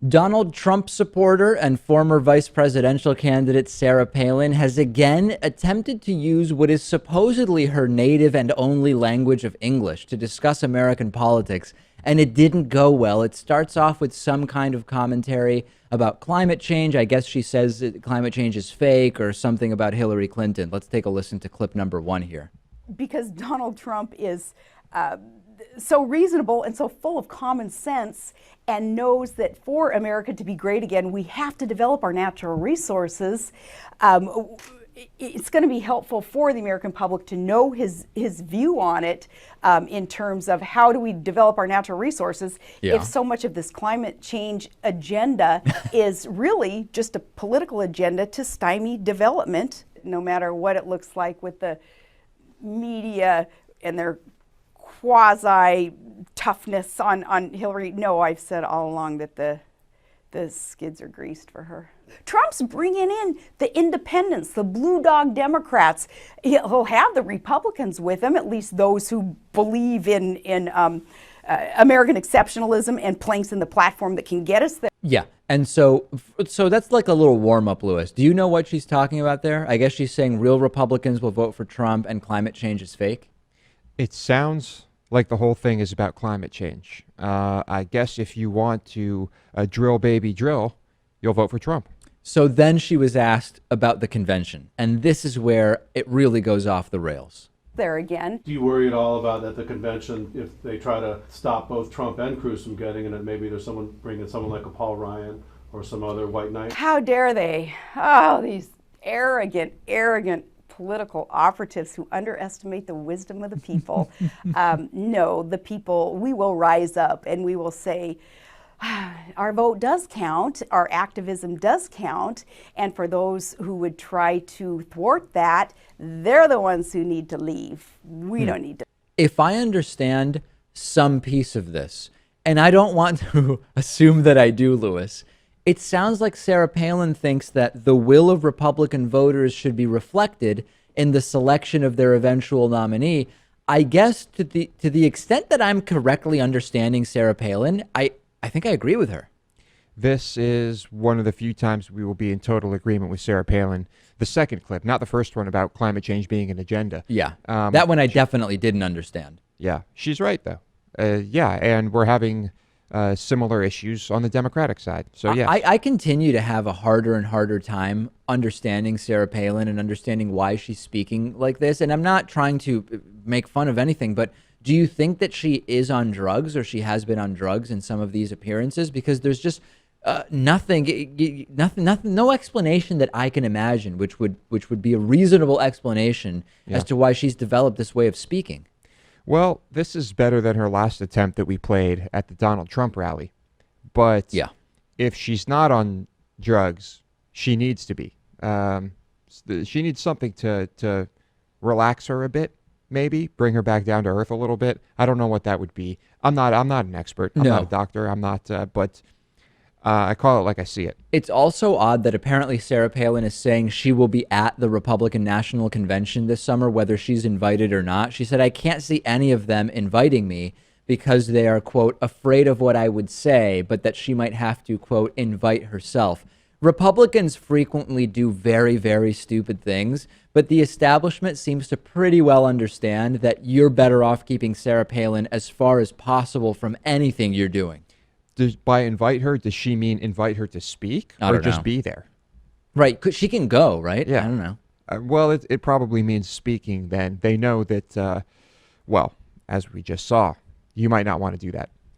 Donald Trump supporter and former vice presidential candidate Sarah Palin has again attempted to use what is supposedly her native and only language of English to discuss American politics, and it didn't go well. It starts off with some kind of commentary about climate change. I guess she says that climate change is fake or something about Hillary Clinton. Let's take a listen to clip number one here. Because Donald Trump is so reasonable and so full of common sense and knows that for America to be great again, we have to develop our natural resources. It's going to be helpful for the American public to know his view on it in terms of how do we develop our natural resources if so much of this climate change agenda is really just a political agenda to stymie development, no matter what it looks like with the media and their quasi toughness on Hillary. No, I've said all along that the skids are greased for her. Trump's bringing in the independents, the blue dog Democrats. He'll have the Republicans with him, at least those who believe in American exceptionalism and planks in the platform that can get us there. Yeah. And so that's like a little warm up, Lewis. Do you know what she's talking about there? I guess she's saying real Republicans will vote for Trump and climate change is fake. It sounds like the whole thing is about climate change. I guess if you want to drill, baby, drill, you'll vote for Trump. So then she was asked about the convention, and this is where it really goes off the rails. There again. Do you worry at all about at the convention if they try to stop both Trump and Cruz from getting in, and maybe there's someone bringing someone like a Paul Ryan or some other white knight? How dare they? Oh, these arrogant political operatives who underestimate the wisdom of the people. No, the people, we will rise up and we will say, our vote does count, our activism does count, and for those who would try to thwart that, they're the ones who need to leave. We don't need to. If I understand some piece of this, and I don't want to assume that I do, Lewis, it sounds like Sarah Palin thinks that the will of Republican voters should be reflected in the selection of their eventual nominee. I guess to the extent that I'm correctly understanding Sarah Palin, I think I agree with her. This is one of the few times we will be in total agreement with Sarah Palin. The second clip, not the first one about climate change being an agenda. Yeah, that one I definitely didn't understand. Yeah, she's right, though. Yeah, and we're having similar issues on the Democratic side. So, yeah. I continue to have a harder and harder time understanding Sarah Palin and understanding why she's speaking like this. And I'm not trying to make fun of anything, but do you think that she is on drugs or she has been on drugs in some of these appearances? Because there's just nothing, no explanation that I can imagine, which would be a reasonable explanation as to why she's developed this way of speaking. Well, this is better than her last attempt that we played at the Donald Trump rally. But if she's not on drugs, she needs to be. She needs something to relax her a bit. Maybe bring her back down to earth a little bit. I don't know what that would be. I'm not an expert. I'm not a doctor. I'm not, but I call it like I see it. It's also odd that apparently Sarah Palin is saying she will be at the Republican National Convention this summer, whether she's invited or not. She said, I can't see any of them inviting me because they are, quote, afraid of what I would say, but that she might have to, quote, invite herself. Republicans frequently do very, very stupid things, but the establishment seems to pretty well understand that you're better off keeping Sarah Palin as far as possible from anything you're doing. By invite her, does she mean invite her to speak or just be there? Right. She can go, right? Yeah. I don't know. Well, it probably means speaking then. They know that, well, as we just saw, you might not want to do that.